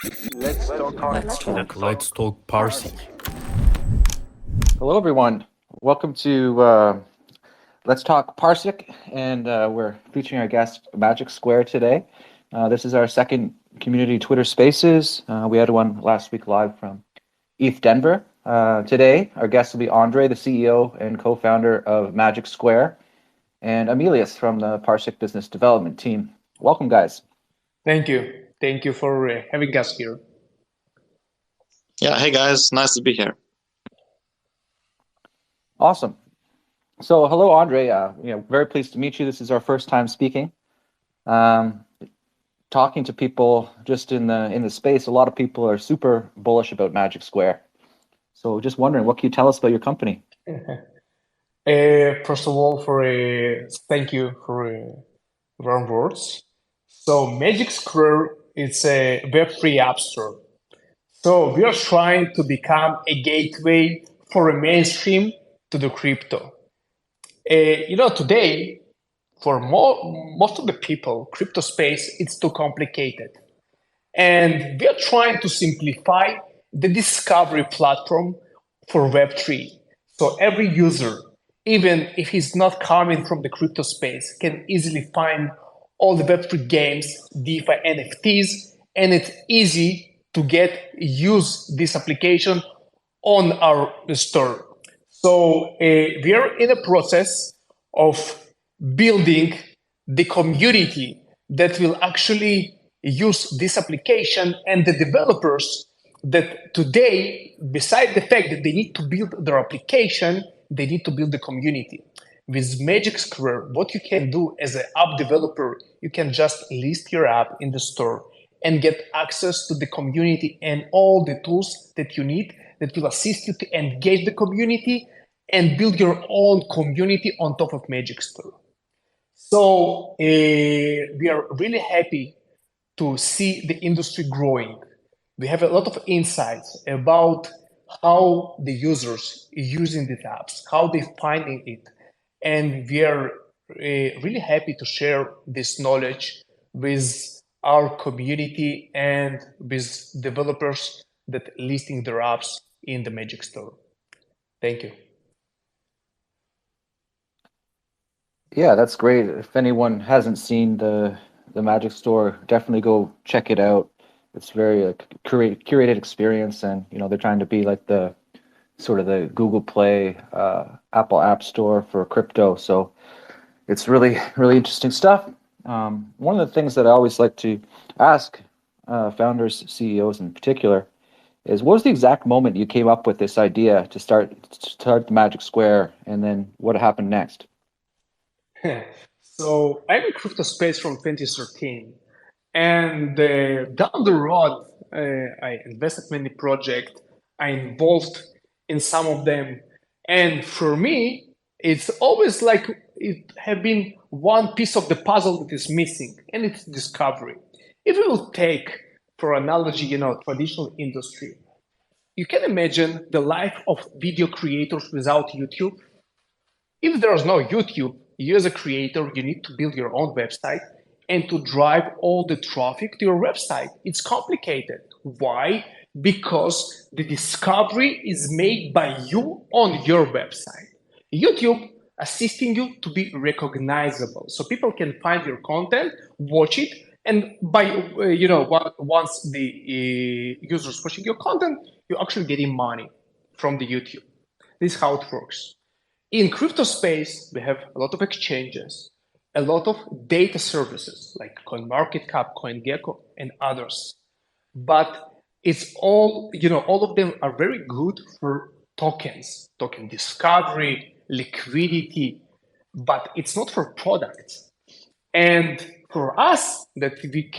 Let's talk PARSIQ. Hello, everyone. Welcome to Let's Talk PARSIQ, and we're featuring our guest Magic Square today. This is our second community Twitter Spaces. We had one last week live from ETHDenver. Today, our guest will be Andre, the CEO and co-founder of Magic Square, and Emilius from the PARSIQ Business Development Team. Welcome, guys. Thank you. Thank you for having us here. Yeah, hey guys, nice to be here. Awesome. So, hello, Andre. Very pleased to meet you. This is our first time speaking. Talking to people just in the space, a lot of people are super bullish about Magic Square. So, just wondering, what can you tell us about your company? First of all, thank you for warm words. So, Magic Square is a Web3 app store. So we are trying to become a gateway for a mainstream to the crypto. Today, for most of the people, crypto space, it's too complicated. And we are trying to simplify the discovery platform for Web3. So every user, even if he's not coming from the crypto space, can easily find all the Web3 games, DeFi, NFTs, and it's easy to use this application on our store. So we are in a process of building the community that will actually use this application, and the developers that today, beside the fact that they need to build their application, they need to build the community. With Magic Square, what you can do as an app developer, you can just list your app in the store and get access to the community and all the tools that you need that will assist you to engage the community and build your own community on top of Magic Store. So we are really happy to see the industry growing. We have a lot of insights about how the users are using these apps, how they're finding it. And we are really happy to share this knowledge with our community and with developers that listing their apps in the Magic Store. Thank you. Yeah, that's great. If anyone hasn't seen the Magic Store, definitely go check it out. It's very curated experience, and they're trying to be like the sort of the Google Play, Apple App Store for crypto. So it's really, really interesting stuff. One of the things that I always like to ask founders, CEOs in particular, is what was the exact moment you came up with this idea to start the Magic Square, and then what happened next? So I'm in crypto space from 2013, and down the road, I invested in many projects. I involved in some of them, and for me, it's always like it have been one piece of the puzzle that is missing, and it's discovery. If we will take, for analogy, traditional industry, you can imagine the life of video creators without YouTube. If there is no YouTube, you as a creator, you need to build your own website and to drive all the traffic to your website. It's complicated. Why? Because the discovery is made by you on your website. YouTube assisting you to be recognizable, so people can find your content, watch it, and once the users watching your content, you're actually getting money from the YouTube. This is how it works. In crypto space, we have a lot of exchanges, a lot of data services like CoinMarketCap, CoinGecko, and others. But it's all of them are very good for tokens, token discovery, liquidity, but it's not for products. And for us, that we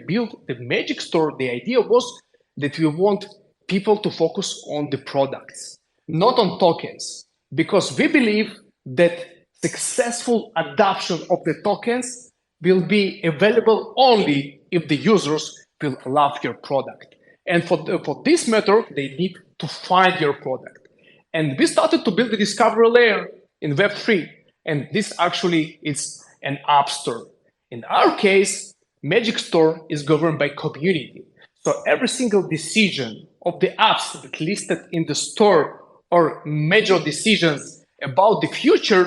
built the Magic Store, the idea was that we want people to focus on the products, not on tokens, because we believe that successful adoption of the tokens will be available only if the users will love your product. And for this matter, they need to find your product. And we started to build the discovery layer in Web3. And this actually is an app store. In our case, Magic Store is governed by community. So every single decision of the apps that listed in the store or major decisions about the future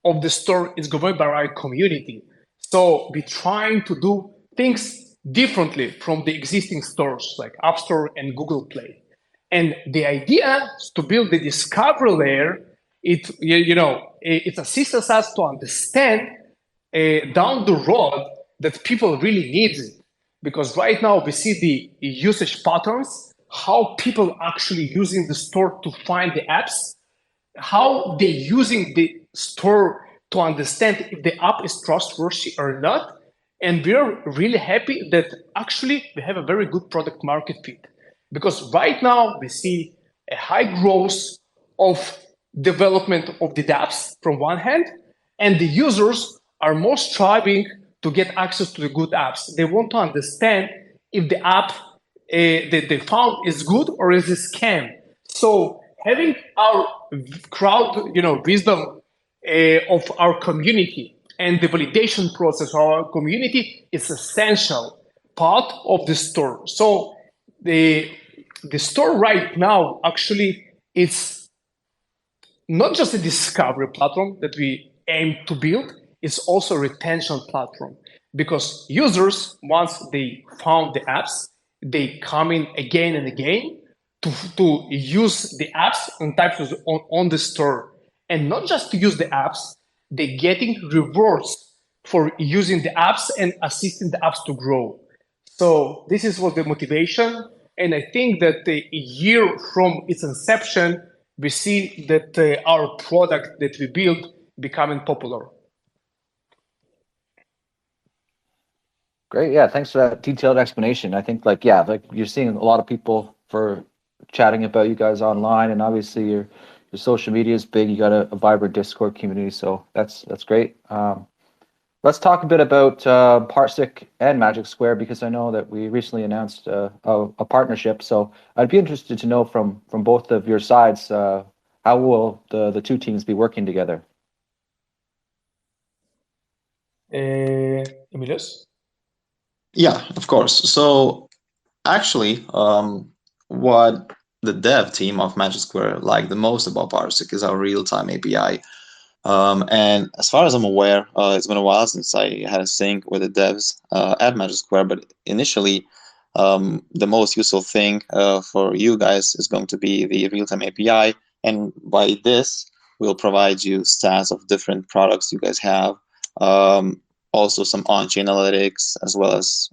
of the store is governed by our community. So we're trying to do things differently from the existing stores like App Store and Google Play. And the idea is to build the discovery layer. It assists us to understand down the road that people really need it. Because right now we see the usage patterns, how people actually using the store to find the apps, how they're using the store to understand if the app is trustworthy or not. And we're really happy that actually we have a very good product market fit. Because right now we see a high growth of development of the dApps from one hand, and the users are more striving to get access to the good apps. They want to understand if the app that they found is good or is a scam. So having our crowd, wisdom of our community and the validation process of our community is essential part of the store. So the store right now actually it's not just a discovery platform that we aim to build, it's also a retention platform because users, once they found the apps, they come in again and again to use the apps and types on the store. And not just to use the apps, they're getting rewards for using the apps and assisting the apps to grow. So this is what the motivation. And I think that a year from its inception, we see that our product that we build becoming popular. Great. Yeah. Thanks for that detailed explanation. I think like you're seeing a lot of people for chatting about you guys online, and obviously your social media is big. You got a vibrant Discord community. So that's great. Let's talk a bit about PARSIQ and Magic Square, because I know that we recently announced a partnership. So I'd be interested to know from both of your sides, how will the two teams be working together? Emilius? Yeah, of course. So actually, what the dev team of Magic Square liked the most about PARSIQ is our real-time API. And as far as I'm aware, it's been a while since I had a sync with the devs at Magic Square, but initially, the most useful thing for you guys is going to be the real-time API. And by this, we'll provide you stats of different products you guys have. Also some on-chain analytics, as well as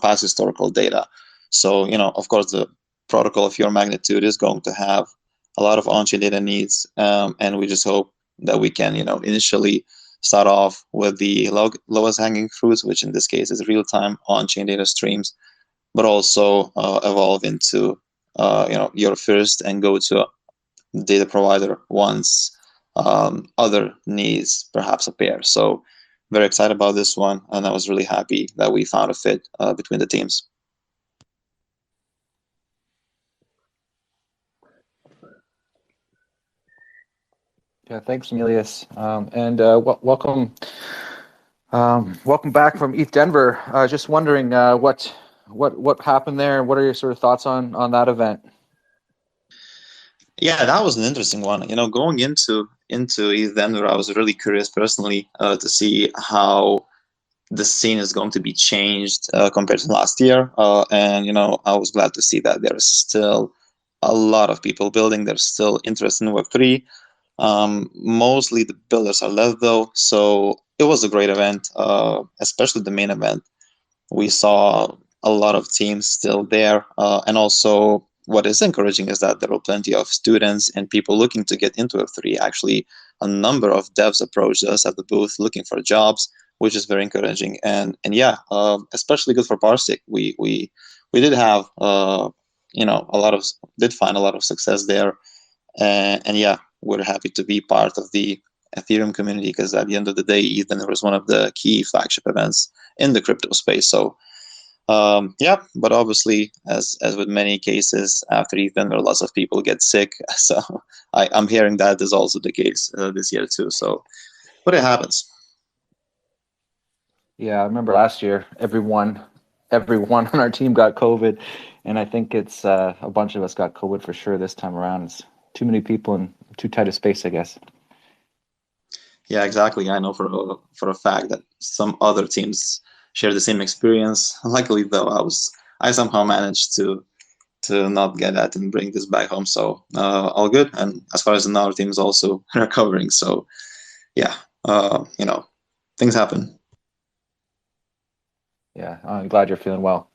past historical data. So of course the protocol of your magnitude is going to have a lot of on-chain data needs, and we just hope that we can initially start off with the lowest hanging fruits, which in this case is real-time on-chain data streams, but also evolve into your first and go-to data provider once other needs perhaps appear. So very excited about this one, and I was really happy that we found a fit between the teams. Yeah, thanks, Emilius, and welcome back from ETHDenver. Just wondering what happened there, and what are your sort of thoughts on that event? Yeah, that was an interesting one. Going into ETHDenver, I was really curious personally to see how the scene is going to be changed compared to last year. And I was glad to see that there's still a lot of people building. There's still interest in Web3. Mostly the builders are left though, so it was a great event, especially the main event. We saw a lot of teams still there, and also what is encouraging is that there are plenty of students and people looking to get into Web3. Actually, a number of devs approached us at the booth looking for jobs, which is very encouraging. And yeah, especially good for PARSIQ. We did have did find a lot of success there, and yeah, we're happy to be part of the Ethereum community, because at the end of the day, ETHDenver was one of the key flagship events in the crypto space. So yeah, but obviously, as with many cases after ETHDenver, lots of people get sick. So I'm hearing that is also the case this year too. So, but it happens. Yeah, I remember last year, everyone on our team got COVID, and I think it's a bunch of us got COVID for sure this time around. It's too many people in too tight a space, I guess. Yeah, exactly. I know for a fact that some other teams share the same experience. Luckily, though, I somehow managed to not get that and bring this back home. So all good. And as far as another team is also recovering. So yeah, things happen. Yeah, I'm glad you're feeling well.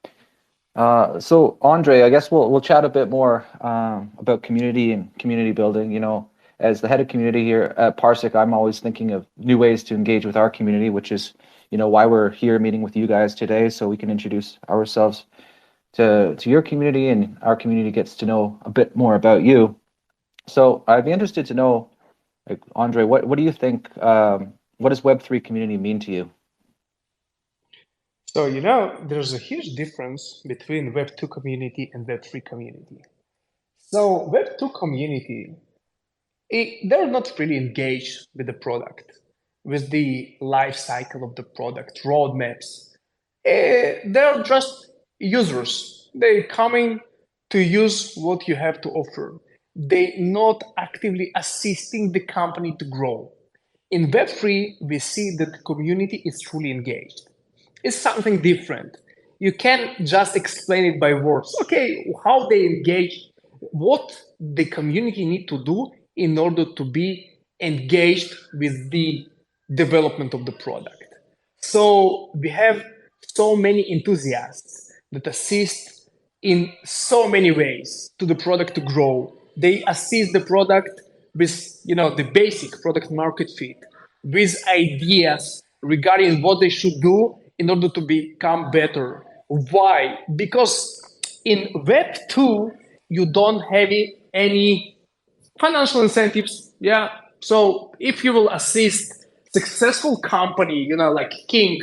So Andre, I guess we'll chat a bit more about community and community building. You know, as the head of community here at PARSIQ, I'm always thinking of new ways to engage with our community, which is, you know, why we're here meeting with you guys today, so we can introduce ourselves to your community, and our community gets to know a bit more about you. So I'd be interested to know, like, Andre, what do you think? What does Web3 community mean to you? So, you know, there's a huge difference between Web2 community and Web3 community. So, Web2 community, they're not really engaged with the product, with the life cycle of the product, roadmaps. They're just users. They're coming to use what you have to offer. They're not actively assisting the company to grow. In Web3, we see that the community is truly engaged. It's something different. You can't just explain it by words. Okay, how they engage, what the community need to do in order to be engaged with the development of the product. So we have so many enthusiasts that assist in so many ways to the product to grow. They assist the product with, you know, the basic product market fit, with ideas regarding what they should do in order to become better. Why? Because in Web 2, you don't have any financial incentives. Yeah. So if you will assist successful company, you know, like King,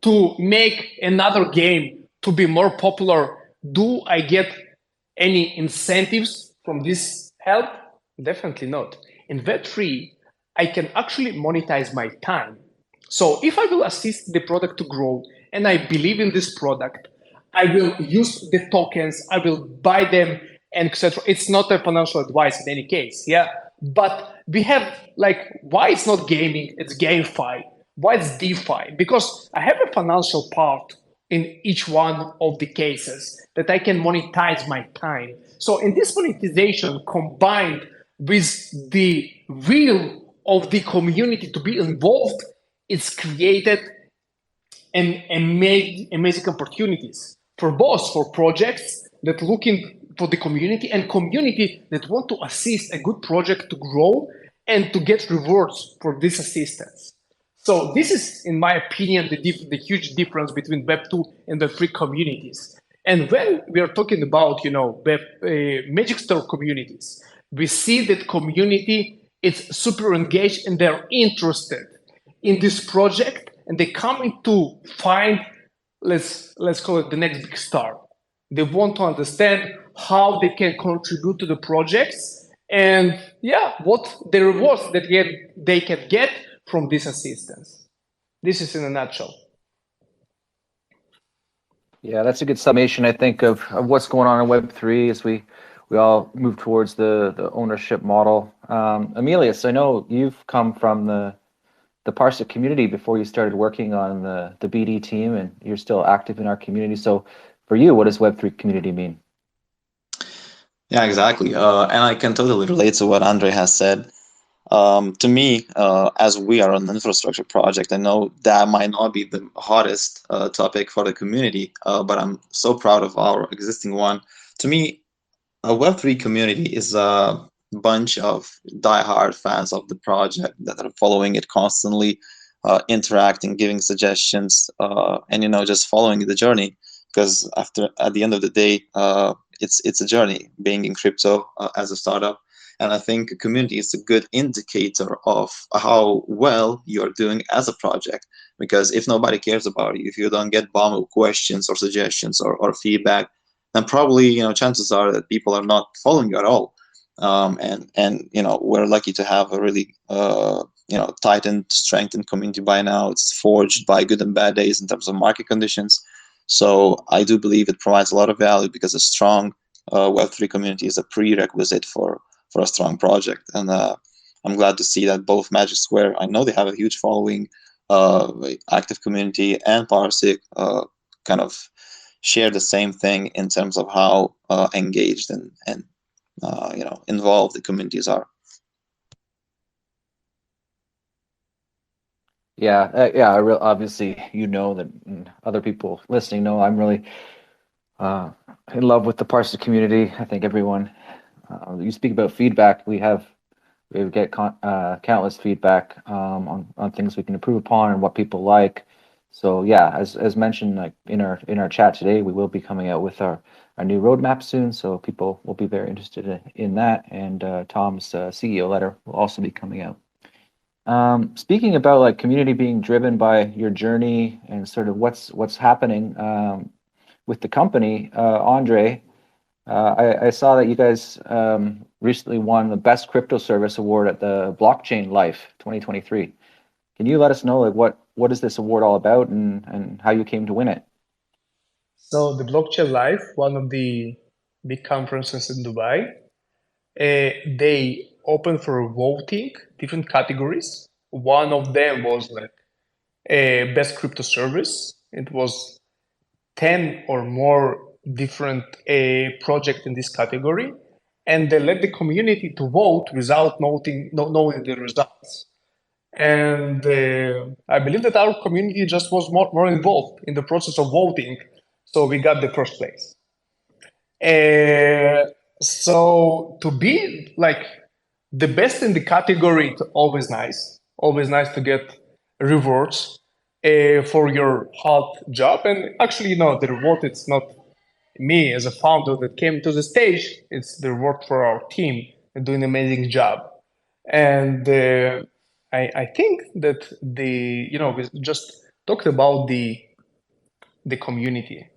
to make another game to be more popular, do I get any incentives from this help? Definitely not. In Web3, I can actually monetize my time. So if I will assist the product to grow and I believe in this product, I will use the tokens, I will buy them, and etc. It's not a financial advice in any case, yeah. But we have, like, why it's not gaming, it's GameFi. Why it's DeFi? Because I have a financial part in each one of the cases that I can monetize my time. So in this monetization combined with the will of the community to be involved, it's created and amazing opportunities for both for projects that looking for the community and community that want to assist a good project to grow and to get rewards for this assistance. So this is, in my opinion, the huge difference between Web2 and Web3 communities. And when we are talking about, you know, Magic Store communities, we see that community is super engaged and they're interested in this project, and they're coming to find, let's call it the next big star. They want to understand how they can contribute to the projects, and yeah, what the rewards that they can get from this assistance. This is in a nutshell. Yeah, that's a good summation, I think, of what's going on in Web3 as we all move towards the ownership model. Emilius, I know you've come from the PARSIQ community before you started working on the BD team, and you're still active in our community. So for you, what does Web3 community mean? Yeah, exactly. And I can totally relate to what Andre has said. To me, as we are an infrastructure project, I know that might not be the hottest topic for the community, but I'm so proud of our existing one. To me, a Web3 community is a bunch of diehard fans of the project that are following it constantly, interacting, giving suggestions, and just following the journey. Because at the end of the day, it's a journey being in crypto as a startup. And I think a community is a good indicator of how well you're doing as a project. Because if nobody cares about you, if you don't get bombed with questions or suggestions or feedback, then probably chances are that people are not following you at all. And we're lucky to have a really tightened, strengthened community by now. It's forged by good and bad days in terms of market conditions. So I do believe it provides a lot of value, because a strong Web3 community is a prerequisite for a strong project. And I'm glad to see that both Magic Square, I know they have a huge following, active community, and PARSIQ kind of share the same thing in terms of how engaged and involved the communities are. Yeah, obviously, that, and other people listening know, I'm really in love with the PARSIQ community. I think everyone, you speak about feedback, we get countless feedback on things we can improve upon and what people like. So yeah, as mentioned, like in our chat today, we will be coming out with our new roadmap soon. So people will be very interested in that, and Tom's CEO letter will also be coming out. Speaking about like community being driven by your journey and sort of what's happening with the company, Andre, I saw that you guys recently won the Best Crypto Service Award at the Blockchain Life 2023. Can you let us know like what is this award all about, and how you came to win it? So the Blockchain Life, one of the big conferences in Dubai, they opened for voting different categories. One of them was like a best crypto service. It was 10 or more different projects in this category, and they let the community to vote without knowing the results. And I believe that our community just was more involved in the process of voting, so we got the first place. So to be like the best in the category, it's always nice. Always nice to get rewards for your hard job. And actually, the reward, it's not me as a founder that came to the stage. It's the reward for our team and doing an amazing job. And I think that we just talked about the community.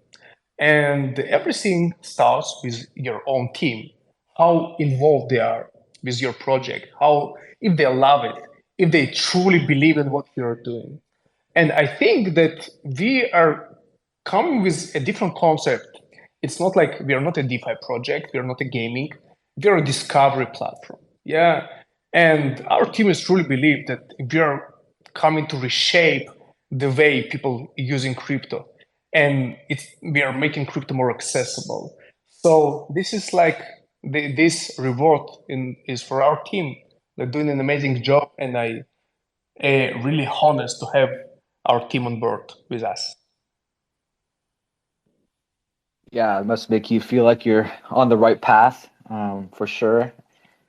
And everything starts with your own team, how involved they are with your project, how if they love it, if they truly believe in what you're doing. And I think that we are coming with a different concept. It's not like we are not a DeFi project, we are not a gaming, we are a discovery platform. Yeah. And our team is truly believe that we are coming to reshape the way people using crypto, and we are making crypto more accessible. So this is like this reward is for our team. They're doing an amazing job, and I really honest to have our team on board with us. Yeah, it must make you feel like you're on the right path, for sure.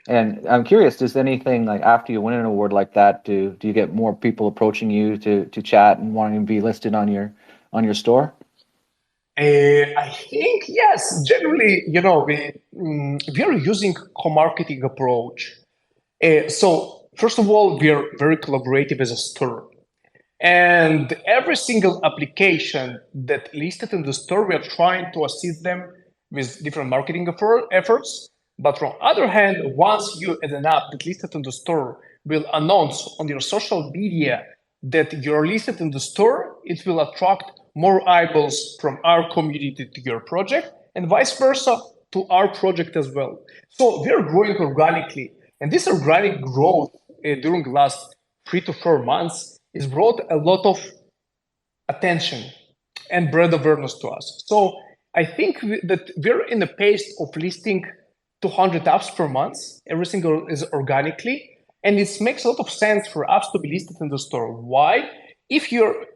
And I'm curious, does anything like after you win an award like that, do you get more people approaching you to chat and wanting to be listed on your store? I think yes. Generally, we are using co-marketing approach. So first of all, we are very collaborative as a store. And every single application that listed in the store, we are trying to assist them with different marketing efforts. But from other hand, once you as an app that listed in the store will announce on your social media that you're listed in the store, it will attract more eyeballs from our community to your project, and vice versa to our project as well. So we're growing organically, and this organic growth during the last 3 to 4 months is brought a lot of attention and brand awareness to us. So I think that we're in the pace of listing 200 apps per month. Every single is organically, and it makes a lot of sense for apps to be listed in the store. Why?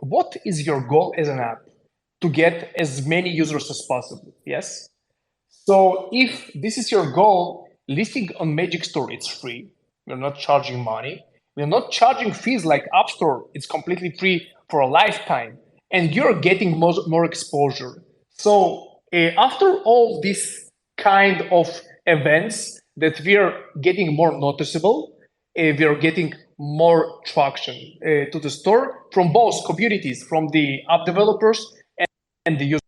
What is your goal as an app? To get as many users as possible. Yes. So if this is your goal, listing on Magic Store, it's free. We're not charging money. We're not charging fees like App Store. It's completely free for a lifetime, and you're getting more exposure. So after all these kind of events, that we are getting more noticeable, we are getting more traction to the store from both communities, from the app developers and the users.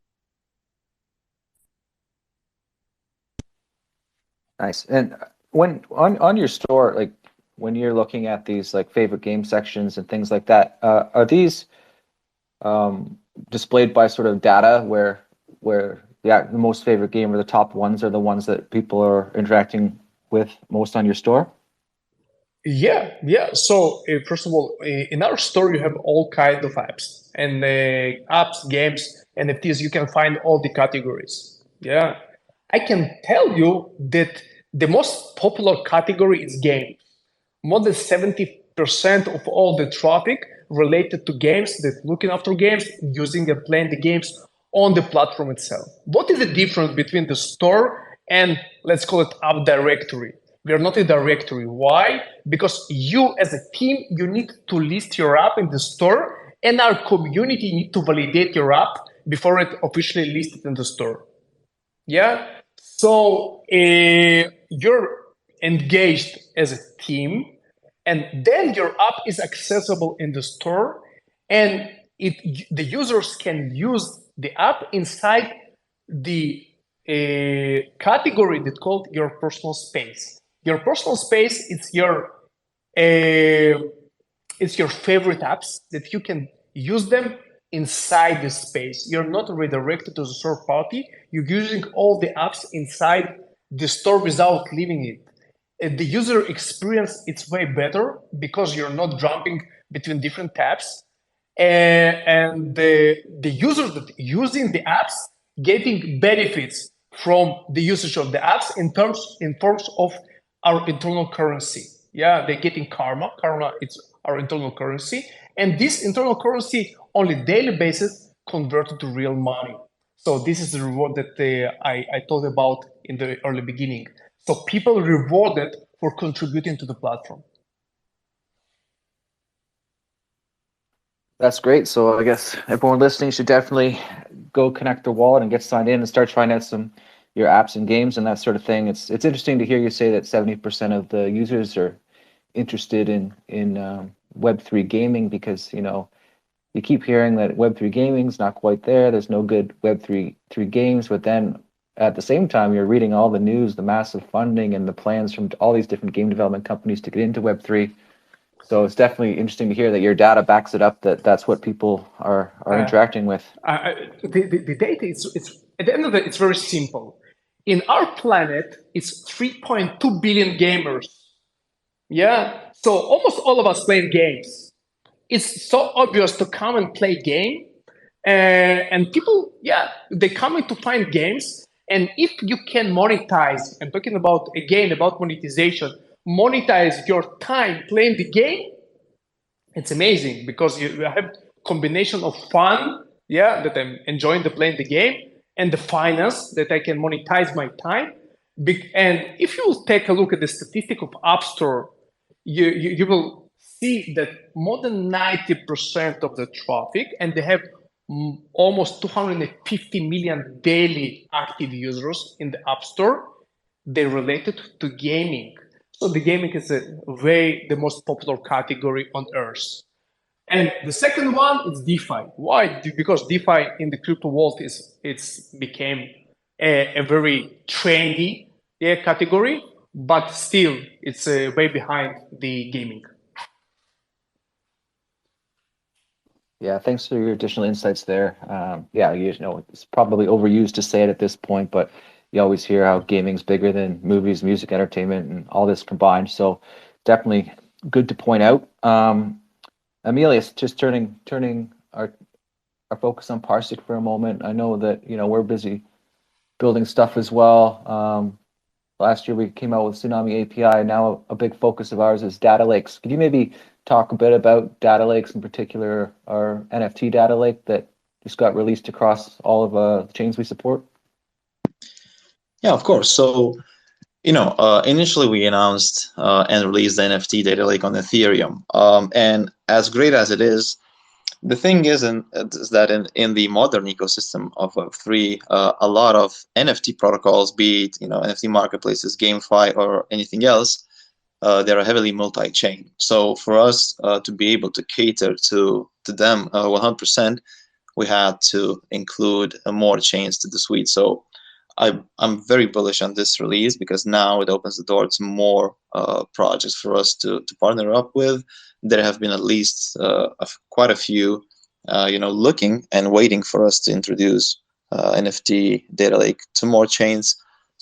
Nice. And when on your store, like when you're looking at these like favorite game sections and things like that, are these displayed by sort of data where the most favorite game or the top ones are the ones that people are interacting with most on your store? Yeah, yeah. So first of all, in our store you have all kinds of apps and apps, games, NFTs. You can find all the categories. Yeah, I can tell you that the most popular category is games. More than 70% of all the traffic related to games, that looking after games, using and playing the games on the platform itself. What is the difference between the store and let's call it app directory? We are not a directory. Why? Because you as a team, you need to list your app in the store, and our community need to validate your app before it officially listed in the store. Yeah. So you're engaged as a team, and then your app is accessible in the store, and the users can use the app inside the category that's called your personal space. Your personal space is it's your favorite apps that you can use them inside the space. You're not redirected to the third party. You're using all the apps inside the store without leaving it. The user experience it's way better because you're not jumping between different tabs. And the users that using the apps getting benefits from the usage of the apps in terms of our internal currency. Yeah, they're getting karma. Karma it's our internal currency, and this internal currency on a daily basis converted to real money. So this is the reward that I told about in the early beginning. So people rewarded for contributing to the platform. That's great. So I guess everyone listening should definitely go connect their wallet and get signed in and start trying out your apps and games and that sort of thing. It's interesting to hear you say that 70% of the users are interested in Web3 gaming, because you keep hearing that Web3 gaming is not quite there. There's no good Web3 games, but then at the same time you're reading all the news, the massive funding and the plans from all these different game development companies to get into Web3. So it's definitely interesting to hear that your data backs it up, that that's what people are interacting with. The data it's at the end of it, it's very simple. In our planet, it's 3.2 billion gamers. Yeah, so almost all of us playing games. It's so obvious to come and play game, and people, yeah, they come in to find games. And if you can monetize, I'm talking about again about monetization, monetize your time playing the game, it's amazing because you have combination of fun, yeah, that I'm enjoying the playing the game, and the finance that I can monetize my time. And if you take a look at the statistic of App Store, you will see that more than 90% of the traffic, and they have almost 250 million daily active users in the App Store, they're related to gaming. So the gaming is the most popular category on earth. And the second one is DeFi. Why? Because DeFi in the crypto world it's became a very trendy category, but still it's way behind the gaming. Yeah, thanks for your additional insights there. Yeah, it's probably overused to say it at this point, but you always hear how gaming's bigger than movies, music, entertainment, and all this combined. So definitely good to point out. Emilius, just turning our focus on PARSIQ for a moment. I know that we're busy building stuff as well. Last year we came out with Tsunami API. Now a big focus of ours is data lakes. Could you maybe talk a bit about data lakes, in particular our NFT data lake that just got released across all of the chains we support? Yeah, of course. So, initially we announced and released the NFT data lake on Ethereum. And as great as it is, the thing is that in the modern ecosystem of Web3, a lot of NFT protocols, be it NFT marketplaces, GameFi, or anything else, they're heavily multi-chain. So for us to be able to cater to them 100%, we had to include more chains to the suite. So I'm very bullish on this release because now it opens the door to more projects for us to partner up with. There have been at least quite a few, looking and waiting for us to introduce NFT data lake to more chains.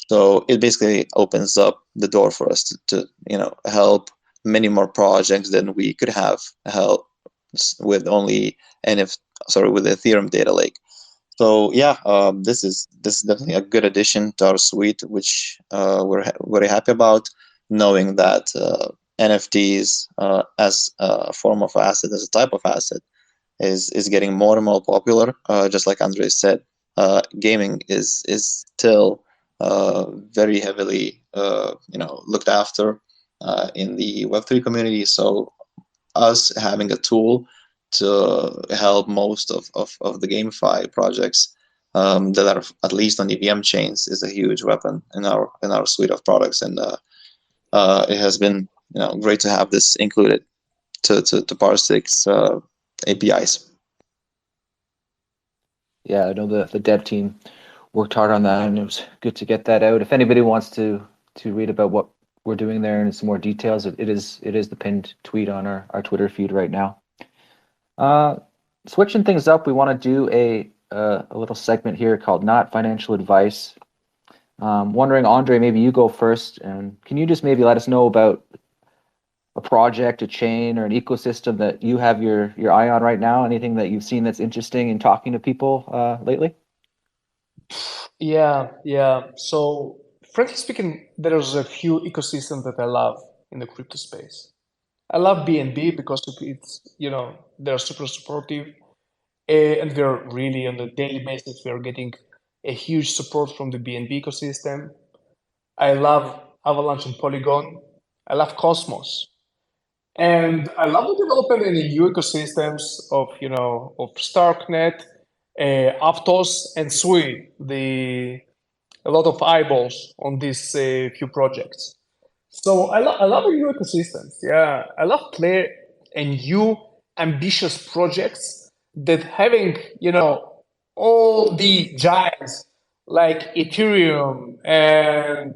So it basically opens up the door for us to help many more projects than we could have help with only with the Ethereum data lake. So yeah, this is definitely a good addition to our suite, which we're very happy about, knowing that NFTs as a form of asset, as a type of asset, is getting more and more popular. Just like Andrei said, gaming is still very heavily looked after in the Web3 community. So us having a tool to help most of the GameFi projects that are at least on EVM chains is a huge weapon in our suite of products, and it has been great to have this included to PARSIQ's APIs. Yeah, I know the dev team worked hard on that, and it was good to get that out. If anybody wants to read about what we're doing there and some more details, it is the pinned tweet on our Twitter feed right now. Switching things up, we want to do a little segment here called Not Financial Advice. Wondering, Andre, maybe you go first, and can you just maybe let us know about a project, a chain, or an ecosystem that you have your eye on right now? Anything that you've seen that's interesting in talking to people lately? Yeah. So, frankly speaking, there's a few ecosystems that I love in the crypto space. I love BNB because it's they're super supportive, and we're really on a daily basis we're getting a huge support from the BNB ecosystem. I love Avalanche and Polygon. I love Cosmos. And I love the development in the new ecosystems of Starknet, Aptos, and Sui. A lot of eyeballs on these few projects. So I love the new ecosystems. Yeah, I love play and new ambitious projects that having all the giants like Ethereum and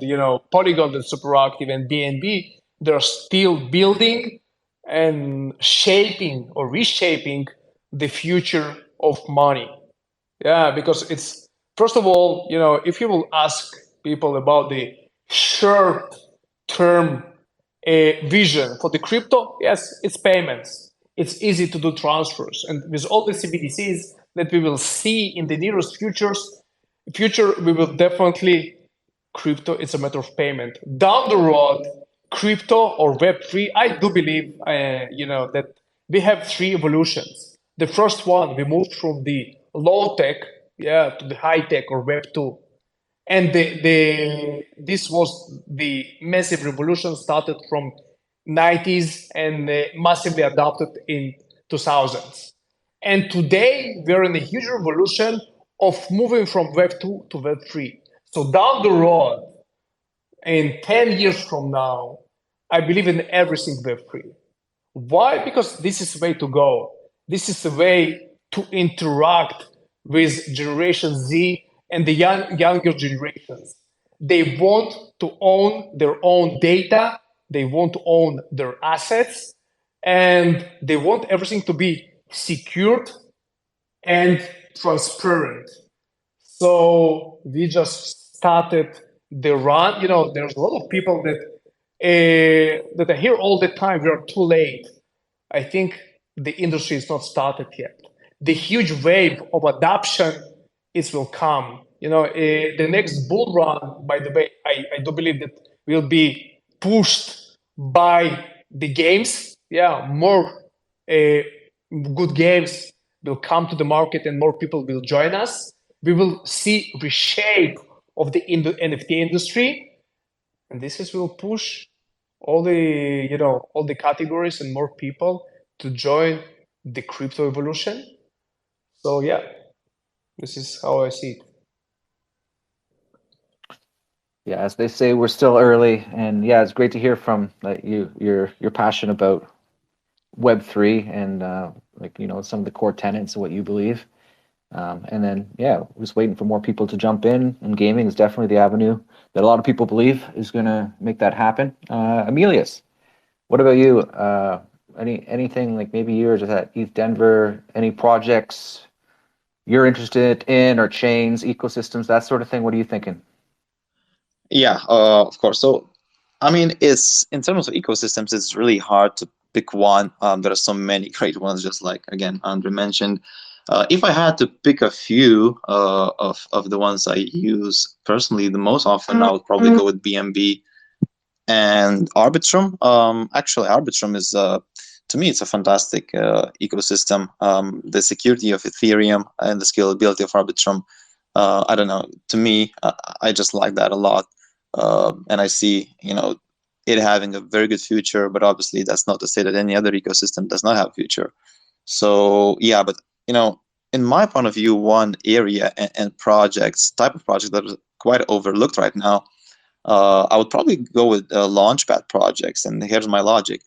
Polygon that's super active and BNB, they're still building and shaping or reshaping the future of money. Yeah, because it's first of all, if you will ask people about the short term vision for the crypto, yes, it's payments. It's easy to do transfers, and with all the CBDCs that we will see in the nearest future, we will definitely crypto. It's a matter of payment. Down the road, crypto or Web3, I do believe, that we have three evolutions. The first one, we moved from the low tech, to the high tech or Web2. And this was the massive revolution started from 90s and massively adopted in 2000s. And today we're in a huge revolution of moving from Web2 to Web3. So down the road, in 10 years from now, I believe in everything Web3. Why? Because this is the way to go. This is the way to interact with Generation Z and the younger generations. They want to own their own data, they want to own their assets, and they want everything to be secured and transparent. So we just started the run. There's a lot of people that I hear all the time, we are too late. I think the industry is not started yet. The huge wave of adoption will come. The next bull run, by the way, I do believe that will be pushed by the games. Yeah, more good games will come to the market and more people will join us. We will see reshape of the NFT industry, and will push all the categories and more people to join the crypto evolution. So yeah, this is how I see it. Yeah, as they say, we're still early, and yeah, it's great to hear from your passion about Web3 and some of the core tenets of what you believe. And then, yeah, we're just waiting for more people to jump in, and gaming is definitely the avenue that a lot of people believe is going to make that happen. Emilius, what about you? Anything like maybe yours at ETHDenver, any projects you're interested in, or chains, ecosystems, that sort of thing? What are you thinking? Yeah, of course. So, I mean, it's in terms of ecosystems, it's really hard to pick one. There are so many great ones, just like again Andre mentioned. If I had to pick a few of the ones I use personally the most often, I would probably go with BNB and Arbitrum. Actually, Arbitrum is to me it's a fantastic ecosystem. The security of Ethereum and the scalability of Arbitrum. I don't know. To me, I just like that a lot, and I see it having a very good future. But obviously, that's not to say that any other ecosystem does not have a future. So yeah, but in my point of view, one area and type of project that is quite overlooked right now, I would probably go with launchpad projects, and here's my logic.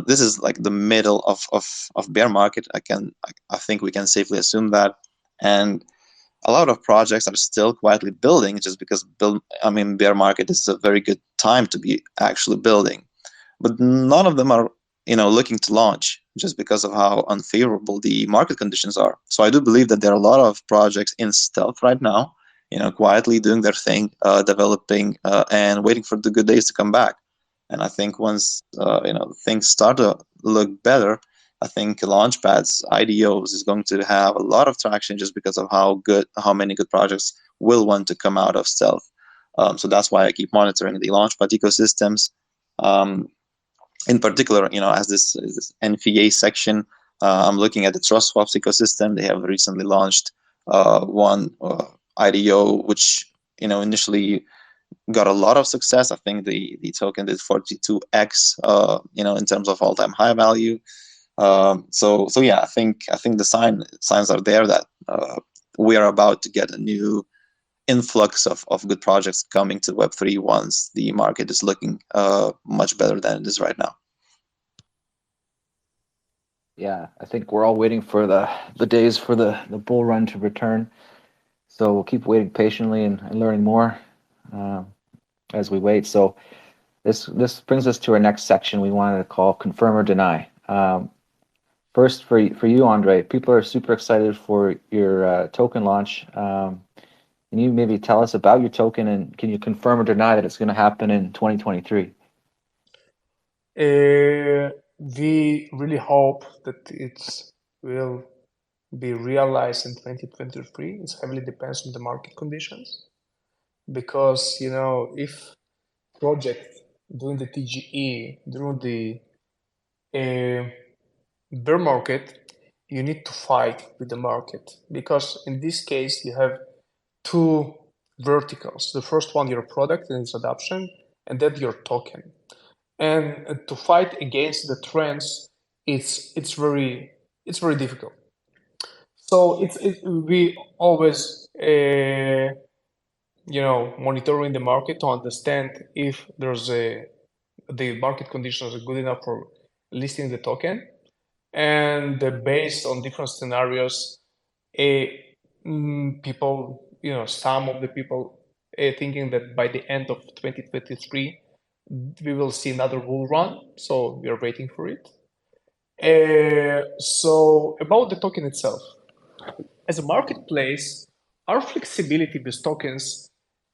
This is like the middle of bear market. I think we can safely assume that, and a lot of projects are still quietly building just because bear market is a very good time to be actually building, but none of them are looking to launch just because of how unfavorable the market conditions are. So I do believe that there are a lot of projects in stealth right now, quietly doing their thing, developing and waiting for the good days to come back. And I think once things start to look better, I think Launchpad's IDOs is going to have a lot of traction just because of how many good projects will want to come out of stealth. So that's why I keep monitoring the Launchpad ecosystems. In particular, as this NFA section, I'm looking at the Trust Swaps ecosystem. They have recently launched one IDO, which initially got a lot of success. I think the token did 42x, in terms of all-time high value. So yeah, I think the signs are there that we are about to get a new influx of good projects coming to Web3 once the market is looking much better than it is right now. Yeah, I think we're all waiting for the days for the bull run to return. So we'll keep waiting patiently and learning more as we wait. So this brings us to our next section we wanted to call Confirm or Deny. First, for you, Andre, people are super excited for your token launch. Can you maybe tell us about your token, and can you confirm or deny that it's going to happen in 2023? We really hope that it will be realized in 2023. It heavily depends on the market conditions, because if project doing the TGE during the bear market, you need to fight with the market, because in this case you have two verticals. The first one, your product and its adoption, and then your token. And to fight against the trends, it's very difficult. So we always monitoring the market to understand if the market conditions are good enough for listing the token, and based on different scenarios, people, some of the people thinking that by the end of 2023 we will see another bull run, so we are waiting for it. So about the token itself, as a marketplace, our flexibility with tokens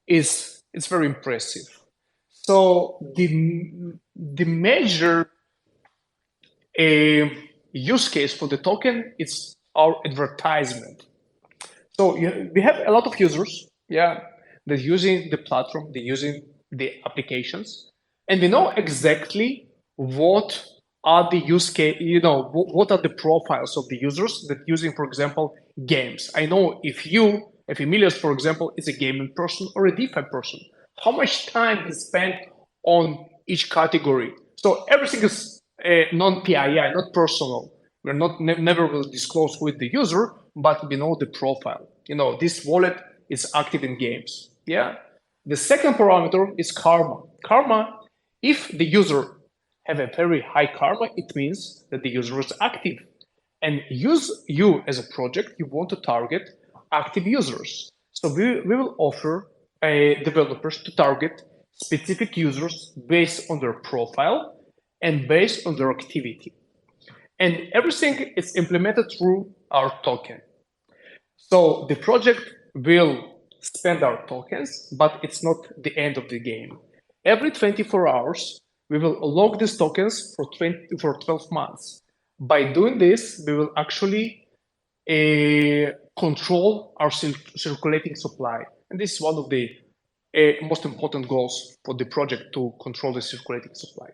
is very impressive. So the major use case for the token is our advertisement. So we have a lot of users, they're using the platform, they're using the applications, and we know exactly what are the use case, what are the profiles of the users that using, for example, games. I know if Emilius, for example, is a gaming person or a DeFi person, how much time is spent on each category. So everything is non-PII, not personal. We're never will disclose with the user, but we know the profile. This wallet is active in games. The second parameter is karma. Karma, if the user have a very high karma, it means that the user is active. And you as a project, you want to target active users. So we will offer developers to target specific users based on their profile and based on their activity. And everything is implemented through our token. So the project will spend our tokens, but it's not the end of the game. Every 24 hours, we will log these tokens for 12 months. By doing this, we will actually control our circulating supply. And this is one of the most important goals for the project, to control the circulating supply.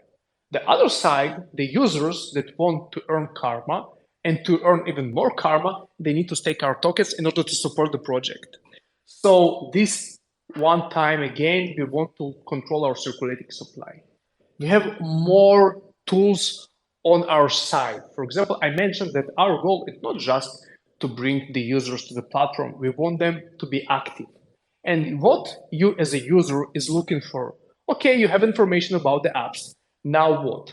The other side, the users that want to earn karma, and to earn even more karma, they need to stake our tokens in order to support the project. So this one time again, we want to control our circulating supply. We have more tools on our side. For example, I mentioned that our goal is not just to bring the users to the platform. We want them to be active. And what you as a user is looking for, okay, you have information about the apps. Now what?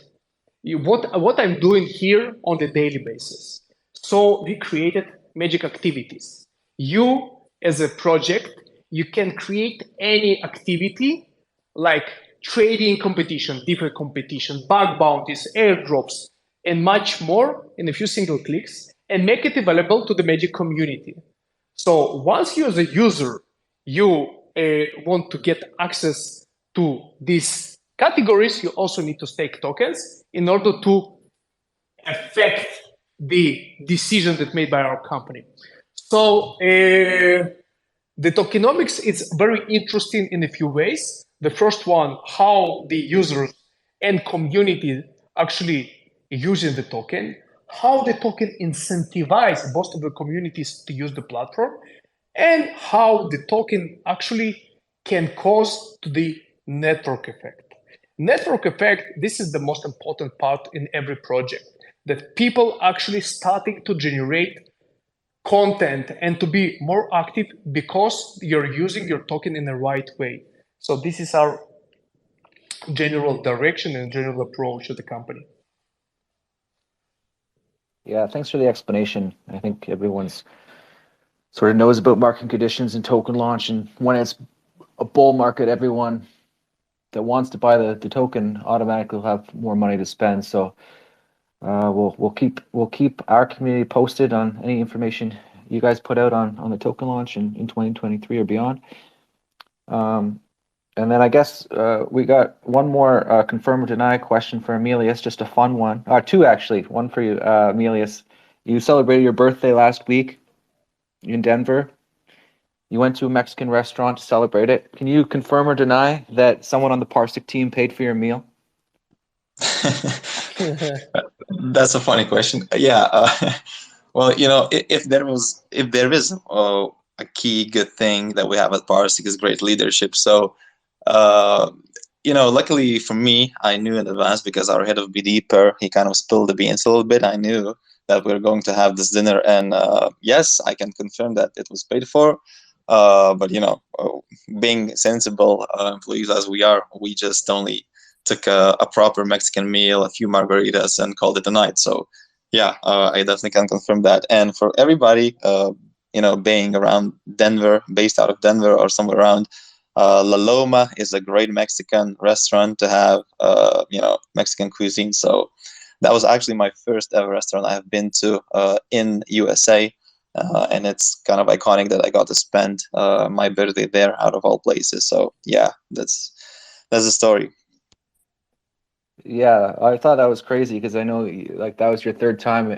What I'm doing here on the daily basis. So we created magic activities. You as a project, you can create any activity like trading competition, different competition, bug bounties, airdrops, and much more in a few single clicks, and make it available to the magic community. So once you as a user, you want to get access to these categories, you also need to stake tokens in order to affect the decision that made by our company. So the tokenomics is very interesting in a few ways. The first one, how the users and community actually using the token, how the token incentivize most of the communities to use the platform, and how the token actually can cause to the network effect. Network effect, this is the most important part in every project, that people actually starting to generate content and to be more active because you're using your token in the right way. So this is our general direction and general approach to the company. Yeah, thanks for the explanation. I think everyone's sort of knows about market conditions and token launch, and when it's a bull market, everyone that wants to buy the token automatically will have more money to spend. So we'll keep our community posted on any information you guys put out on the token launch in 2023 or beyond. And then I guess we got one more confirm or deny question for Emilius, just a fun one. Two actually, one for you, Emilius. You celebrated your birthday last week in Denver. You went to a Mexican restaurant to celebrate it. Can you confirm or deny that someone on the PARSIQ team paid for your meal? That's a funny question. Yeah. Well, if there is a key good thing that we have at PARSIQ is great leadership. So, luckily for me, I knew in advance because our head of BD, he kind of spilled the beans a little bit. I knew that we were going to have this dinner, and yes, I can confirm that it was paid for. But being sensible employees as we are, we just only took a proper Mexican meal, a few margaritas, and called it a night. So yeah, I definitely can confirm that. And for everybody, being around Denver, based out of Denver or somewhere around, La Loma is a great Mexican restaurant to have, Mexican cuisine. So that was actually my first ever restaurant I have been to in USA. And it's kind of iconic that I got to spend my birthday there out of all places. So yeah, that's the story. Yeah, I thought that was crazy because I know that was your third time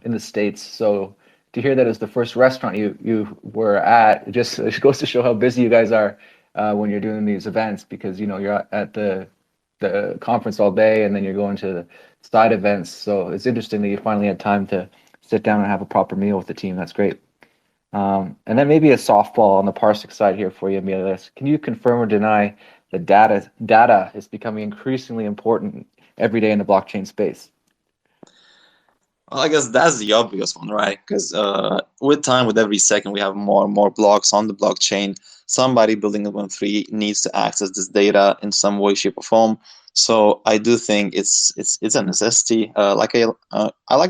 in the States. So to hear that it's the first restaurant you were at, it just goes to show how busy you guys are when you're doing these events, because you're at the conference all day and then you're going to the side events. So it's interesting that you finally had time to sit down and have a proper meal with the team. That's great. And then maybe a softball on the PARSIQ side here for you, Emilius. Can you confirm or deny that data is becoming increasingly important every day in the blockchain space? Well, I guess that's the obvious one, right? Because with time, with every second, we have more and more blocks on the blockchain. Somebody building a Web3 needs to access this data in some way, shape, or form. So I do think it's a necessity. I like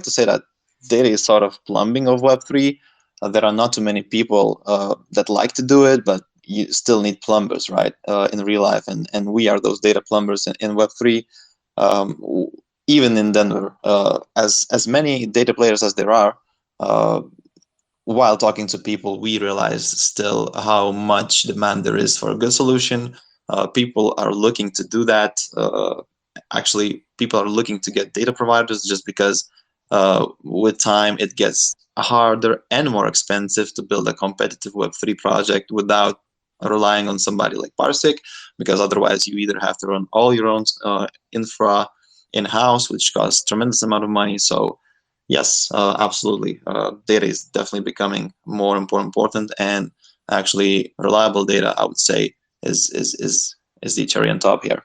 to say that data is sort of plumbing of Web3. there are not too many people that like to do it, but you still need plumbers, right, in real life, and we are those data plumbers in Web3. Even in Denver, as many data players as there are, while talking to people, we realize still how much demand there is for a good solution. People are looking to do that. Actually, people are looking to get data providers just because with time it gets harder and more expensive to build a competitive Web3 project without relying on somebody like PARSIQ, because otherwise you either have to run all your own infra in-house, which costs tremendous amount of money. So yes, absolutely. Data is definitely becoming more and more important, and actually reliable data, I would say, is the cherry on top here.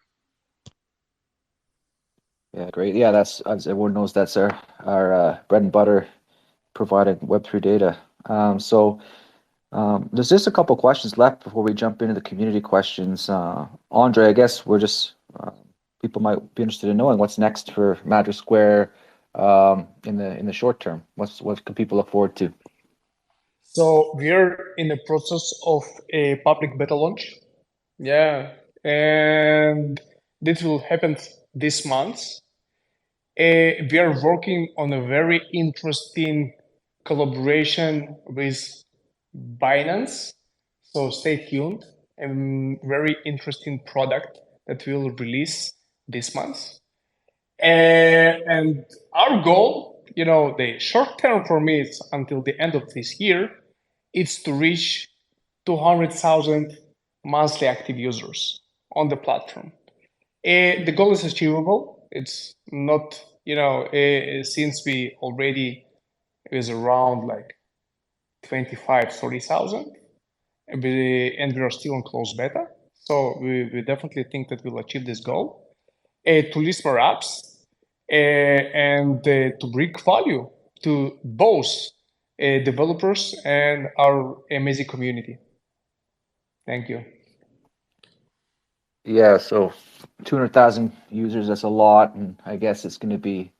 Yeah, great. Yeah, that's, as everyone knows, that's our bread and butter, providing Web3 data. There's just a couple questions left before we jump into the community questions. Andre, I guess we're just people might be interested in knowing what's next for Magic Square in the short term. What can people look forward to? So we're in the process of a public beta launch. Yeah, and this will happen this month. We are working on a very interesting collaboration with Binance. So stay tuned. A very interesting product that we'll release this month. And our goal, the short term for me is until the end of this year, it's to reach 200,000 monthly active users on the platform. The goal is achievable. It's not, since we already is around like 25, 30,000, and we are still in closed beta. So we definitely think that we'll achieve this goal. To list more apps and to bring value to both developers and our amazing community. Thank you. Yeah, so 200,000 users, that's a lot, and I guess it's going to be,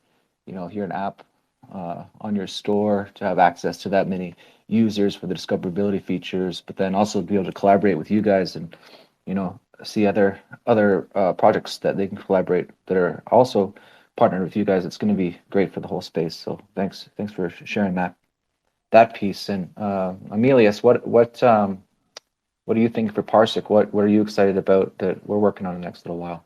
if you're an app on your store, to have access to that many users for the discoverability features, but then also be able to collaborate with you guys and, see other projects that they can collaborate that are also partnered with you guys. It's going to be great for the whole space. So thanks for sharing that piece. And Emilius, what do you think for PARSIQ? What are you excited about that we're working on the next little while?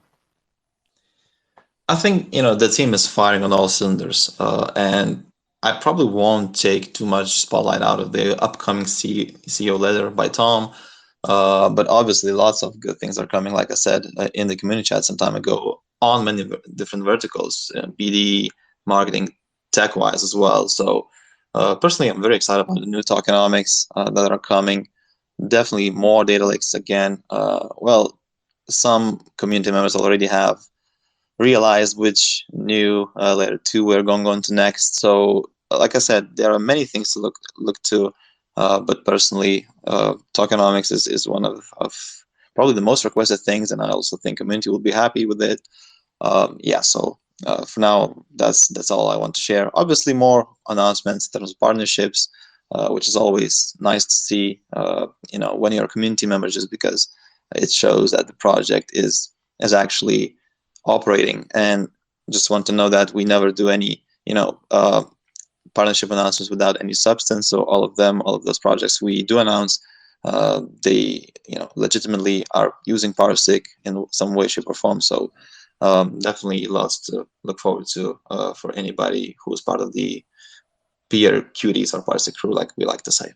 I think the team is firing on all cylinders, and I probably won't take too much spotlight out of the upcoming CEO letter by Tom, but obviously lots of good things are coming. Like I said in the community chat some time ago, on many different verticals, BD, marketing, tech-wise as well. So personally, I'm very excited about the new tokenomics that are coming. Definitely more data lakes again. Well, some community members already have realized which new layer 2 we're going on to next. So like I said, there are many things to look to, but personally tokenomics is one of probably the most requested things, and I also think community will be happy with it. Yeah, so for now that's all I want to share. Obviously more announcements in terms of partnerships, which is always nice to see when you're a community member, just because it shows that the project is actually operating. And just want to know that we never do any partnership announcements without any substance. So all of those projects we do announce, they legitimately are using PARSIQ in some way, shape, or form. So definitely lots to look forward to for anybody who is part of the peer cuties or PARSIQ crew, like we like to say.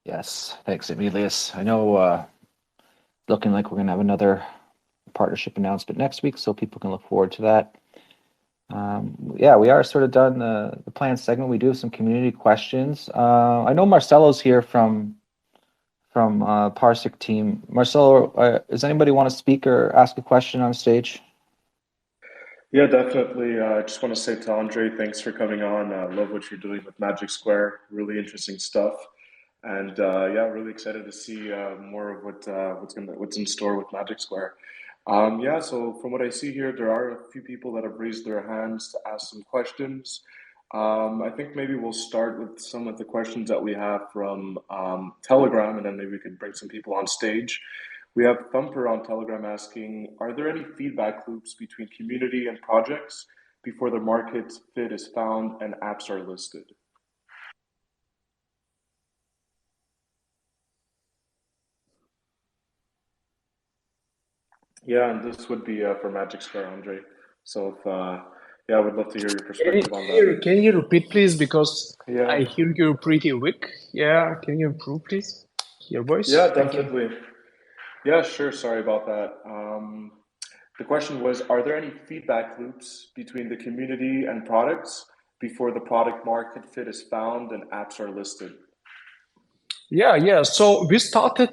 Yes, thanks, Emilius. I know looking like we're going to have another partnership announcement next week, so people can look forward to that. Yeah, we are sort of done the planned segment. We do have some community questions. I know Marcelo's here from PARSIQ team. Marcelo, does anybody want to speak or ask a question on stage? Yeah, definitely. I just want to say to Andre, thanks for coming on. Love what you're doing with Magic Square. Really interesting stuff. And yeah, really excited to see more of what's in store with Magic Square. Yeah, so from what I see here, there are a few people that have raised their hands to ask some questions. I think maybe we'll start with some of the questions that we have from Telegram, and then maybe we could bring some people on stage. We have Thumper on Telegram asking, are there any feedback loops between community and projects before the market fit is found and apps are listed? Yeah, and this would be for Magic Square, Andre. So if, yeah, I would love to hear your perspective on that. Can you repeat, please? Because Yeah. I hear you pretty weak. Yeah, can you improve, please? Your voice? Yeah, Thank you. definitely. Yeah, sure. Sorry about that. The question was, are there any feedback loops between the community and products before the product market fit is found and apps are listed? Yeah. So we started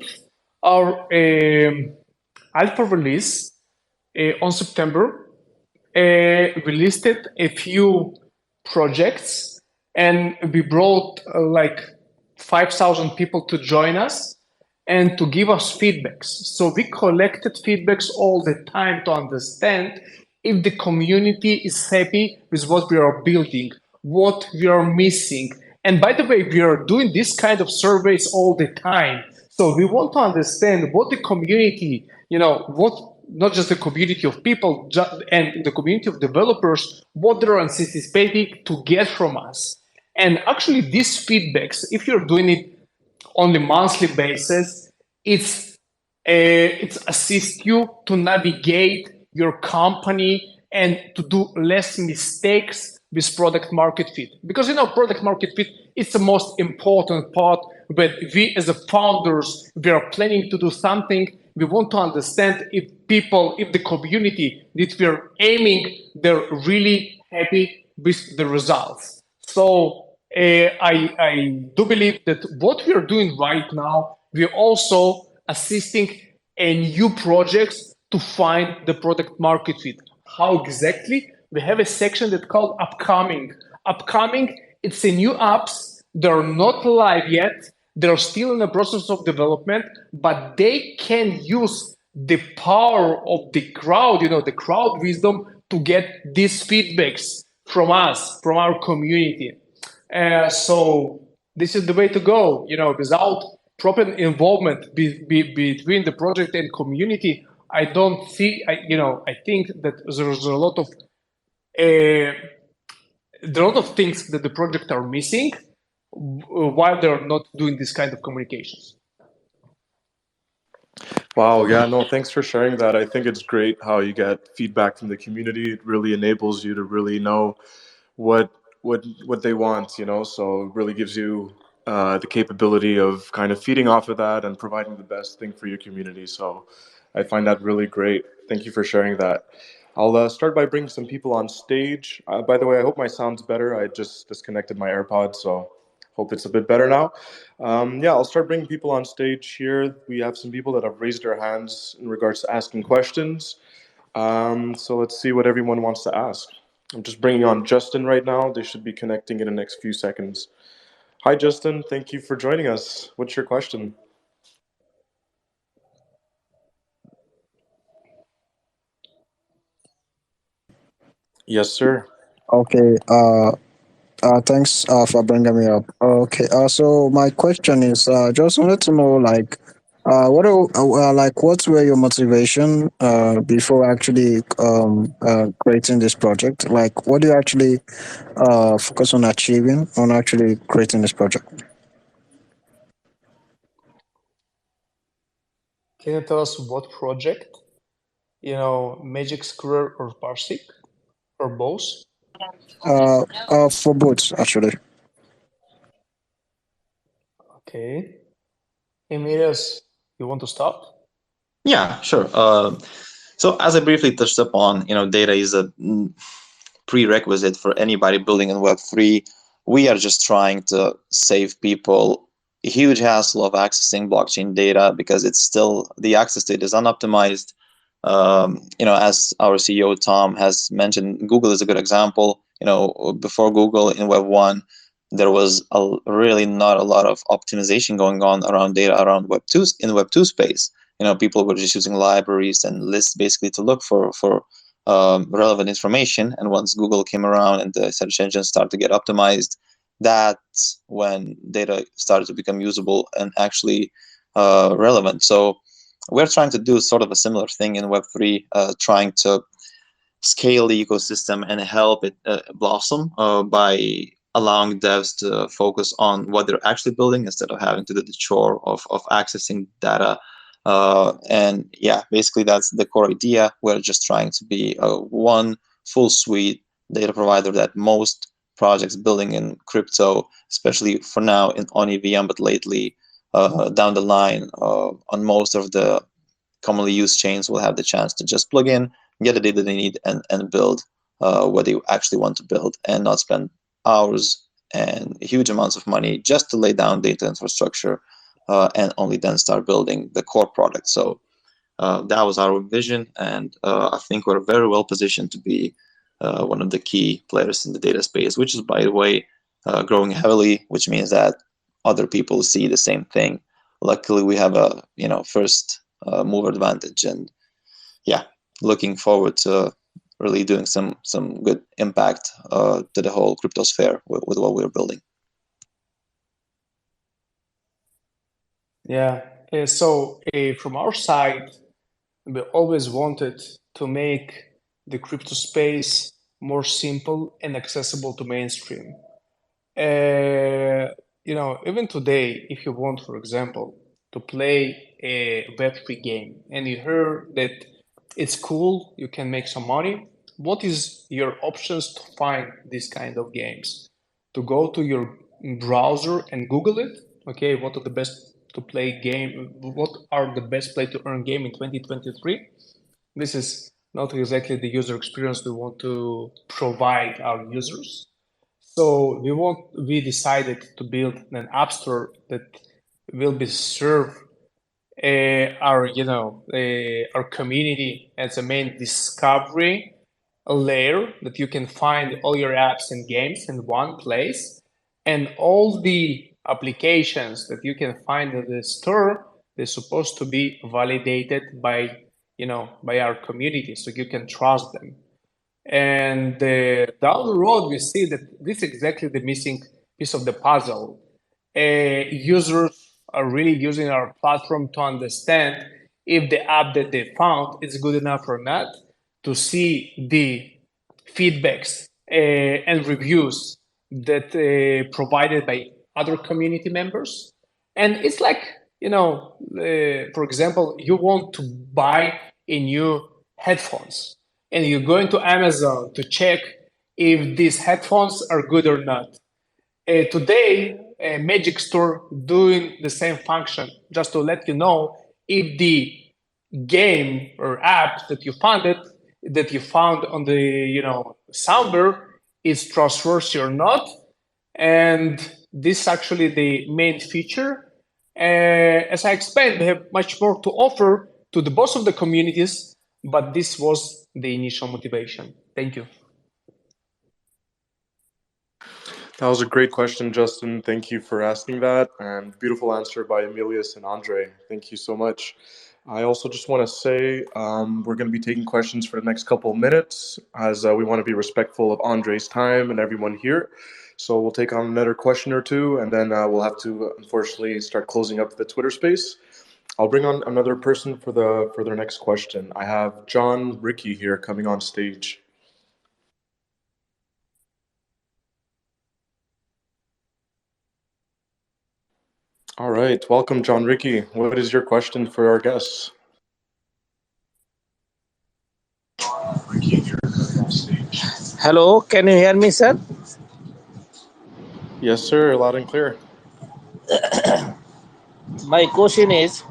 our alpha release on September. We listed a few projects, and we brought like 5,000 people to join us and to give us feedbacks. So we collected feedbacks all the time to understand if the community is happy with what we are building, what we are missing. And by the way, we are doing this kind of surveys all the time. So we want to understand what the community, what not just the community of people and the community of developers, what they're anticipating to get from us. And actually, these feedbacks, if you're doing it on a monthly basis, it's assist you to navigate your company and to do less mistakes with product market fit. Because product market fit is the most important part. But we as the founders, we are planning to do something. We want to understand if the community that we're aiming, they're really happy with the results. So I do believe that what we are doing right now, we're also assisting new projects to find the product market fit. How exactly? We have a section that's called Upcoming. Upcoming, it's a new apps. They're not live yet. They're still in the process of development, but they can use the power of the crowd, the crowd wisdom to get these feedbacks from us, from our community. So this is the way to go. Without proper involvement between the project and community, I don't see. I think that there's a lot of things that the project are missing while they're not doing this kind of communications. Wow, yeah, no, thanks for sharing that. I think it's great how you get feedback from the community. It really enables you to really know what they want, so it really gives you the capability of kind of feeding off of that and providing the best thing for your community. So I find that really great. Thank you for sharing that. I'll start by bringing some people on stage. By the way, I hope my sound's better. I just disconnected my AirPods, so hope it's a bit better now. Yeah, I'll start bringing people on stage here. We have some people that have raised their hands in regards to asking questions. So let's see what everyone wants to ask. I'm just bringing on Justin right now. They should be connecting in the next few seconds. Hi, Justin. Thank you for joining us. What's your question? Yes, sir. Okay. Thanks for bringing me up. Okay. So my question is, just wanted to know, what were your motivation before actually creating this project? Like, what do you actually focus on achieving on actually creating this project? Can you tell us what project? Magic Square or PARSIQ, or both? For both, actually. Okay. Emilius, you want to start? Yeah, sure. So as I briefly touched upon, data is a prerequisite for anybody building in Web3. We are just trying to save people a huge hassle of accessing blockchain data because it's still, the access to it is unoptimized. As our CEO Tom has mentioned, Google is a good example. Before Google in Web 1, there was really not a lot of optimization going on around data around Web 2 in the Web 2 space. People were just using libraries and lists basically to look for relevant information. And once Google came around and the search engine started to get optimized, that's when data started to become usable and actually relevant. So we're trying to do sort of a similar thing in Web3, trying to scale the ecosystem and help it blossom by allowing devs to focus on what they're actually building instead of having to do the chore of accessing data. And yeah, basically that's the core idea. We're just trying to be one full suite data provider that most projects building in crypto, especially for now on EVM, but lately down the line on most of the commonly used chains, will have the chance to just plug in, get the data they need, and build what they actually want to build, and not spend hours and huge amounts of money just to lay down data infrastructure and only then start building the core product. So that was our vision, and I think we're very well positioned to be one of the key players in the data space, which is, by the way, growing heavily, which means that other people see the same thing. Luckily, we have a first mover advantage, and yeah, looking forward to really doing some good impact to the whole crypto sphere with what we're building. Yeah. So from our side, we always wanted to make the crypto space more simple and accessible to mainstream. Even today, if you want, for example, to play a Web3 game and you heard that it's cool, you can make some money, what is your options to find this kind of games? To go to your browser and Google it, okay, what are the best to play game, what are the best play to earn game in 2023? This is not exactly the user experience we want to provide our users. So we decided to build an app store that will be serve our community as a main discovery layer, that you can find all your apps and games in one place, and all the applications that you can find in the store, they're supposed to be validated by our community, so you can trust them. And down the road, we see that this is exactly the missing piece of the puzzle. Users are really using our platform to understand if the app that they found is good enough or not, to see the feedbacks and reviews that provided by other community members. And it's like, for example, you want to buy a new headphones, and you're going to Amazon to check if these headphones are good or not. Today, a Magic Store doing the same function, just to let you know if the game or app that you found on the soundbar is trustworthy or not. And this is actually the main feature. As I explained, we have much more to offer to the both of the communities, but this was the initial motivation. Thank you. That was a great question, Justin. Thank you for asking that, and beautiful answer by Emilius and Andre. Thank you so much. I also just want to say we're going to be taking questions for the next couple of minutes, as we want to be respectful of Andre's time and everyone here. So we'll take on another question or two, and then we'll have to unfortunately start closing up the Twitter space. I'll bring on another person for their next question. I have John Ricky here coming on stage. All right, welcome, John Ricky. What is your question for our guests? Hello, can you hear me, sir? Yes, sir, loud and clear. My question is,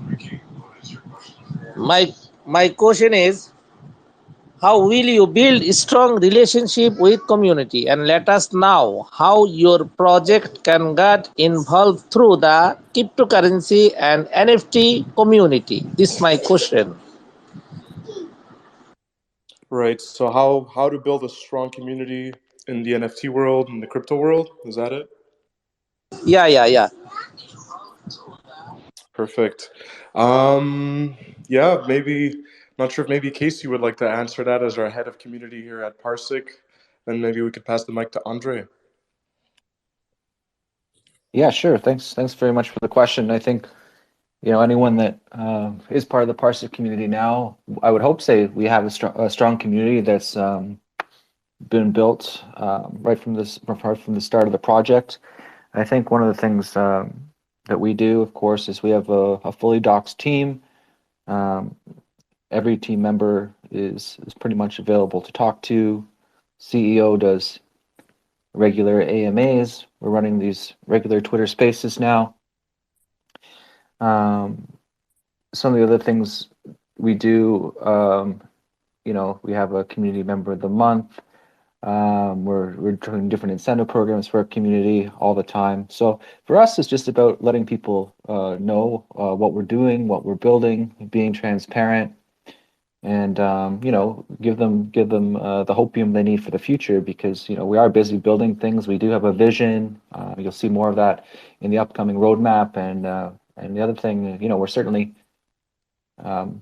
how will you build a strong relationship with community, and let us know how your project can get involved through the cryptocurrency and NFT community? This is my question. Right, so how to build a strong community in the NFT world, in the crypto world, is that it? Yeah. Perfect. Yeah, maybe Not sure if maybe Casey would like to answer that as our head of community here at PARSIQ. Then maybe we could pass the mic to Andre. Yeah, sure. Thanks very much for the question. I think, anyone that is part of the PARSIQ community now, I would hope say we have a strong community that's been built right from the start of the project. I think one of the things that we do, of course, is we have a fully doxed team. Every team member is pretty much available to talk to. CEO does regular AMAs. We're running these regular Twitter Spaces now. Some of the other things we do, we have a community member of the month. We're doing different incentive programs for our community all the time. So for us, it's just about letting people know what we're doing, what we're building, being transparent, and give them the hopium they need for the future, because we are busy building things. We do have a vision. You'll see more of that in the upcoming roadmap, and the other thing, we're certainly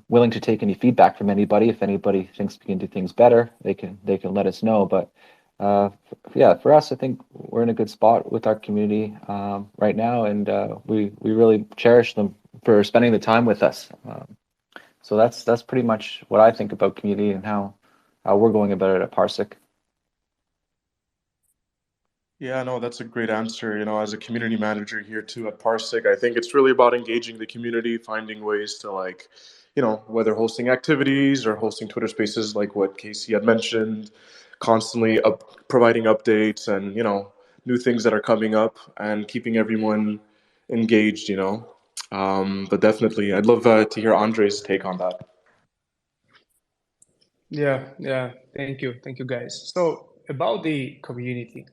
willing to take any feedback from anybody. If anybody thinks we can do things better, they can let us know. But yeah, for us, I think we're in a good spot with our community right now, and we really cherish them for spending the time with us. So that's pretty much what I think about community and how we're going about it at PARSIQ. Yeah, no, that's a great answer. As a community manager here too at PARSIQ, I think it's really about engaging the community, finding ways to whether hosting activities or hosting Twitter Spaces like what Casey had mentioned, constantly providing updates and, new things that are coming up and keeping everyone engaged, But definitely, I'd love to hear Andre's take on that. Yeah. Thank you, guys. So about the community.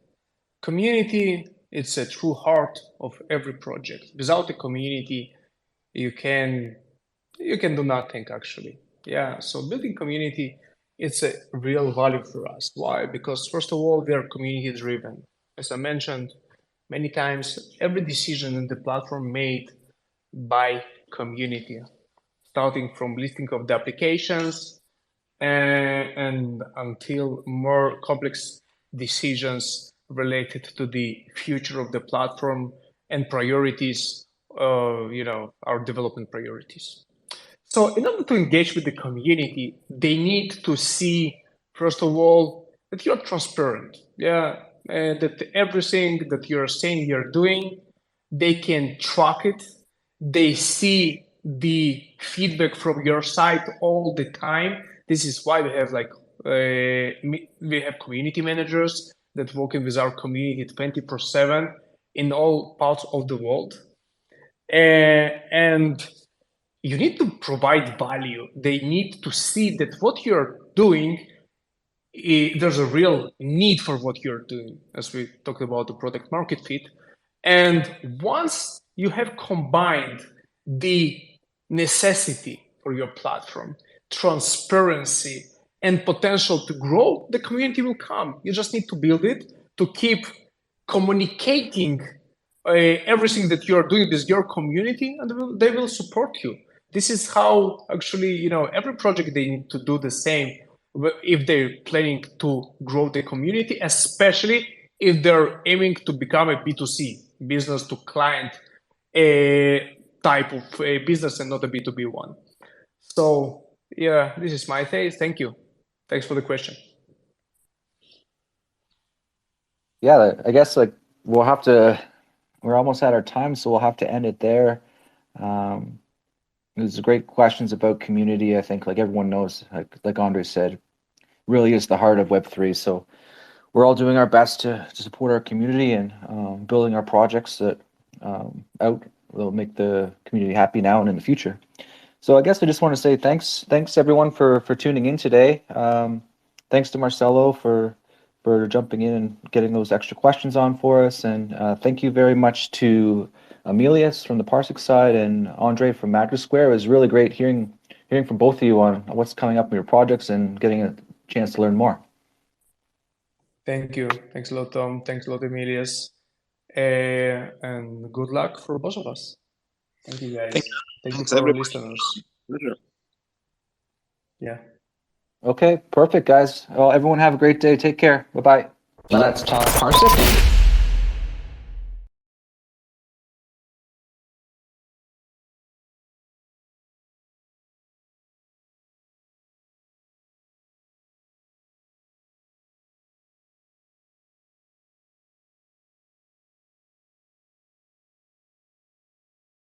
Community, it's a true heart of every project. Without the community, you can do nothing actually. Yeah. So building community, it's a real value for us. Why? Because first of all, we are community driven. As I mentioned many times, every decision in the platform made by community, starting from listing of the applications and until more complex decisions related to the future of the platform and priorities, our development priorities. So in order to engage with the community, they need to see, first of all, that you're transparent. Yeah, and that everything that you're saying you're doing, they can track it. They see the feedback from your side all the time. This is why we have we have community managers that working with our community 24/7 in all parts of the world, and you need to provide value. They need to see that what you're doing, there's a real need for what you're doing, as we talked about the product market fit. And once you have combined the necessity for your platform, transparency, and potential to grow, the community will come. You just need to build it, to keep communicating everything that you're doing with your community, and they will support you. This is how actually, every project they need to do the same if they're planning to grow the community, especially if they're aiming to become a B2C, business to client type of a business and not a B2B one. So yeah, this is my take. Thank you. Thanks for the question. Yeah, I guess we're almost at our time, so we'll have to end it there. There's great questions about community. I think everyone knows, like Andre said, really is the heart of Web3. So we're all doing our best to support our community and building our projects that will make the community happy now and in the future. So I guess I just want to say thanks everyone for tuning in today. Thanks to Marcelo for jumping in and getting those extra questions on for us, and thank you very much to Emilius from the PARSIQ side and Andre from Magic Square. It was really great hearing from both of you on what's coming up in your projects and getting a chance to learn more. Thank you. Thanks a lot, Tom. Thanks a lot, Emilius. And good luck for both of us. Thank you, guys. Thank you for our listeners. Pleasure. Yeah. Okay, perfect, guys. Well, everyone have a great day. Take care. Bye-bye. Let's talk PARSIQ.